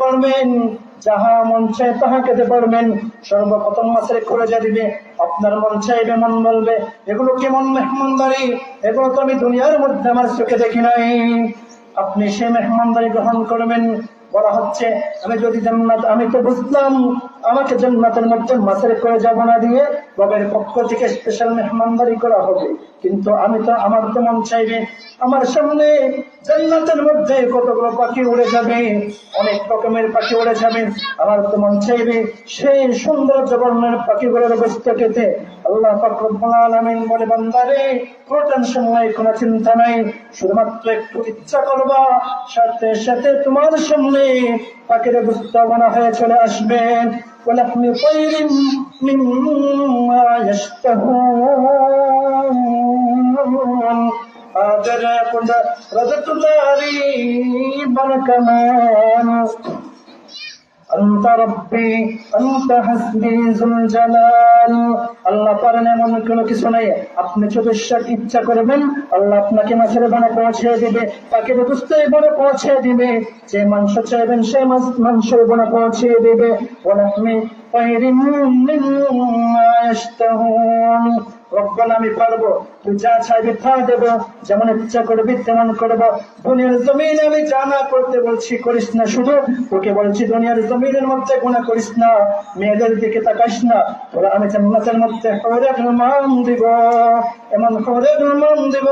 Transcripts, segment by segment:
পারবেন, যাহা মন চায় তাহা খেতে পারবেন। সর্বপ্রথম মাছের কলেজা দিবে, আপনার মন চাইবে, মন বলবে এগুলো কেমন মেহমানদারি, এগুলো তো আমি দুনিয়ার মধ্যে আমার চোখে দেখি নাই। আপনি সে মেহমানদারি গ্রহণ করবেন। বলা হচ্ছে আমি যদি জান্নাত, আমি তো বুঝলাম আমাকে জান্নাতের মধ্যে মাছের কলেজা বানা দিয়ে রবের পক্ষ থেকে স্পেশাল মেহমানদারি করা হবে, কিন্তু আমি তো, আমার তো মন চাইবে আমার সামনে জান্নাতের মধ্যে কতগুলো পাখি উড়ে যাবে, অনেক রকমের পাখি উড়ে যাবে, আমার তো মন চাইবে সেই সুন্দর জবর্ণের পাখিগুলোর গোশত খেতে। আল্লাহ পাক রব্বুল আলামিন বলে, বান্দারে কোনো টেনশন নাই, কোনো চিন্তা নাই, শুধুমাত্র একটু ইচ্ছা করবা, সাথে সাথে তোমার সামনে পাখির গোশত বানা হয়ে চলে আসবে। ওয়ালাহমি তায়রিন মিম্মা ইয়াশতাহুন رزقت غريبا كمان أنت ربي أنت حسبي ذو الجلال। আল্লাহ পারেন এমন কোনো কিছু নাই। আপনি চতুর্শাক ইচ্ছা করবেন, আল্লাহ আপনাকে মাছের বানে পৌঁছে দিবে, পাখির গোশতের বানে পৌঁছে দিবে, যে মাংস চাইবেন সেই মাংসের বানে পৌঁছে দিবে। ওয়ালাহমি তায়রিন মিম্মা ইয়াশতাহুন। রব্বান আমি পারবো, তুই যা চাইবি তা দেবো, যেমন ইচ্ছা করবি তেমন করবো। দুনিয়ার জমিনে আমি যা না করতে বলছি করিস না, শুধু তোকে বলছি দুনিয়ার জমিনের মধ্যে গুনাহ করিস না, মেয়েদের দিকে তাকাস না, তোরা আমি জান্নাতের মধ্যে হরেক মান দিব, এমন হরেক মান দিব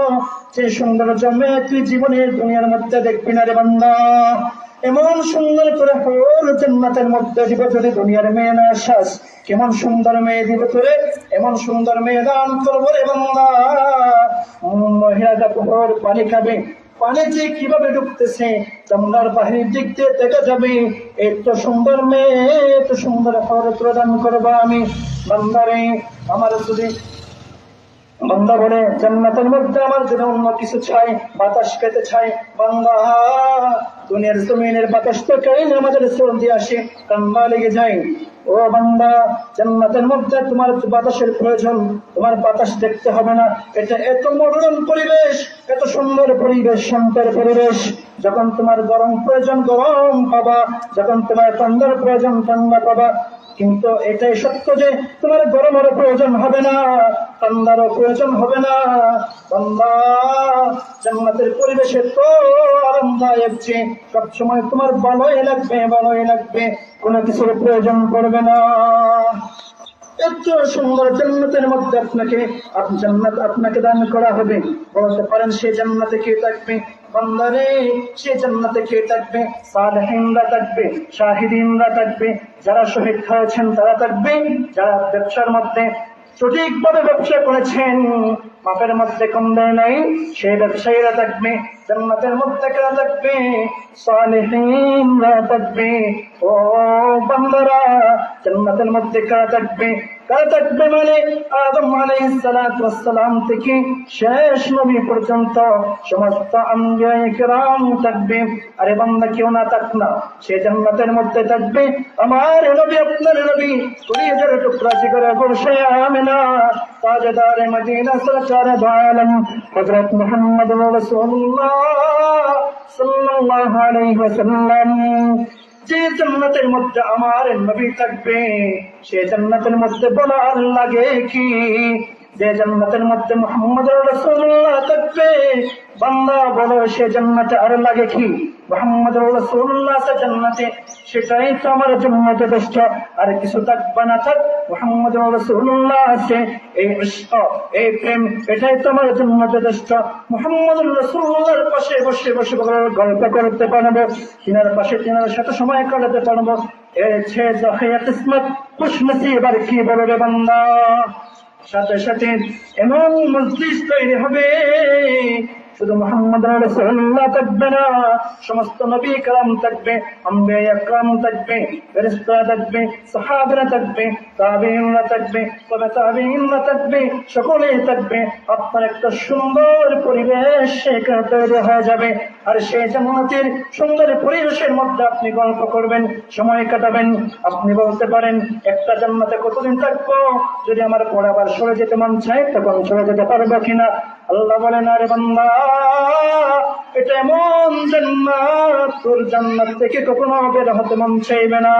যে সৌন্দর্য মেয়ে তুই জীবনের দুনিয়ার মধ্যে দেখবি না রে বান্দা। এমন সুন্দর করে হর জান্নাতের মধ্যে দিব, যদি দুনিয়ার মেয়ে না আসাস কেমন সুন্দর মেয়ে দিব তোরে, এমন সুন্দর মেয়ে দান করবো রে বান্দা। মহিলাটা পুকুর পানি খাবে, পানি যে কিভাবে ডুবতেছে চামড়ার বাহির দিক দিয়ে দেখা যাবে, এত সুন্দর মেয়ে, এত সুন্দর হর প্রদান করবো আমি। বান্দারে আমার যদি বান্দা বলে জান্নাতের মধ্যে আমার যদি অন্য কিছু চাই, বাতাস পেতে চাই, বান্দা দুনিয়ার জমিনের বাতাস তো কেন আমাদের সর্দি আসে, কান্না লেগে যায়। ও বান্দা জান্নাতের মধ্যে তোমার বাতাসের প্রয়োজন, তোমার বাতাস দেখতে হবে না, এটা এত মনোরম পরিবেশ, এত সুন্দর পরিবেশ, শান্তের পরিবেশ। যখন তোমার গরম প্রয়োজন গরম পাবা, যখন তোমার ঠান্ডার প্রয়োজন ঠান্ডা পাবা, কিন্তু এটাই সত্য যে তোমার গরমেরও প্রয়োজন হবে না, ঠান্ডারও প্রয়োজন হবে না। বান্দা জান্নাতের পরিবেশে তো আরামদায়ক যে সবসময় তোমার ভালোই লাগবে, ভালোই লাগবে, কোনো কিছুর প্রয়োজন পড়বে না। এত সুন্দর জান্নাতের মধ্যে জান্নাত আপনাকে দান করা হবে। বলতে পারেন সে জান্নাতে কে থাকবে? বান্দারে সে জান্নাতে কে থাকবে? সালেহিনরা থাকবে, শাহিদিনরা থাকবে, যারা শহীদ হয়েছেন তারা থাকবে, যারা ব্যবসার মধ্যে সঠিকভাবে ব্যবসা করেছেন, মাপের মধ্যে কম দেয় নাই, সেই ব্যবসায়ীরা থাকবে। জান্নাতের মধ্যে কারা থাকবে? সালেহিনরা থাকবে। ও বান্দারা জান্নাতের মধ্যে কারা থাকবে? কারা থাকবে মানে আদম আলাইহিস সালাতু ওয়াস সালাম থেকে শেষ নবী পর্যন্ত সমস্ত আম্বিয়া কিরাম থাকবে। আরে বান্দা কেউ না থাক না, সে জান্নাতের মধ্যে থাকবে আমার নবী, আপনার নবী, কলিজার টুকরা জিগর গোশে আমিনা, তাজদার মদিনা, সরকার দো আলম হযরত মুহাম্মদ রাসূলুল্লাহ সাল্লাল্লাহু আলাইহি ওয়াসাল্লাম। যে জান্নাতের মধ্যে আমার নবী থাকবে সে জান্নাতের মধ্যে বলার লাগে কি? যে জান্নাতের মধ্যে মুহাম্মদ রাসূলুল্লাহ থাকবে, বান্দা বলো সে জান্নাতে আর লাগে কি? মুহাম্মদ রাসূলুল্লাহ আছে জান্নাতে, সেটাই তো আমার জন্য যথেষ্ট। আর কিছু থাকবে না থাক, মুহাম্মদ রাসূলুল্লাহ আছে, এই ইশক, এই প্রেম, এটাই তো আমার জন্য যথেষ্ট। মুহাম্মদ রাসূলুল্লাহর পাশে বসে বসে গল্প করতে পারবো, তিনার পাশে তিনার সাথে সময় কাটাতে পারবো, এর চেয়ে যখন কিসমত খুশনসিব আর কি বলবে বান্দা। সাথে সাথে এমন মজলিস তৈরি হবে, শুধু মুহাম্মদ রাসূলুল্লাহ থাকবে না, সমস্ত নবী کرام থাকবে, আম্বিয়া کرام থাকবে, ফেরেশতারা থাকবে, সাহাবারা থাকবে, তাবেঈনরা থাকবে, তাবেঈনরা থাকবে, সকলেই থাকবে। আপনার একটা সুন্দর পরিবেশ সেখানে তৈরি হয়ে যাবে। আর সেই জান্নাতের সুন্দর পরিবেশের মধ্যে আপনি গল্প করবেন, সময় কাটাবেন। আপনি বলতে পারেন একটা জান্নাতে কতদিন থাকবো? যদি আমার পর আবার সরে যেতে মন চায় তখন সরে যেতে পারবো কিনা? আল্লাহ বলেন, আরে বান্দা এটা এমন জান্নাত, তোর জান্নাত থেকে কখনো বের হতে মন চাইবে না।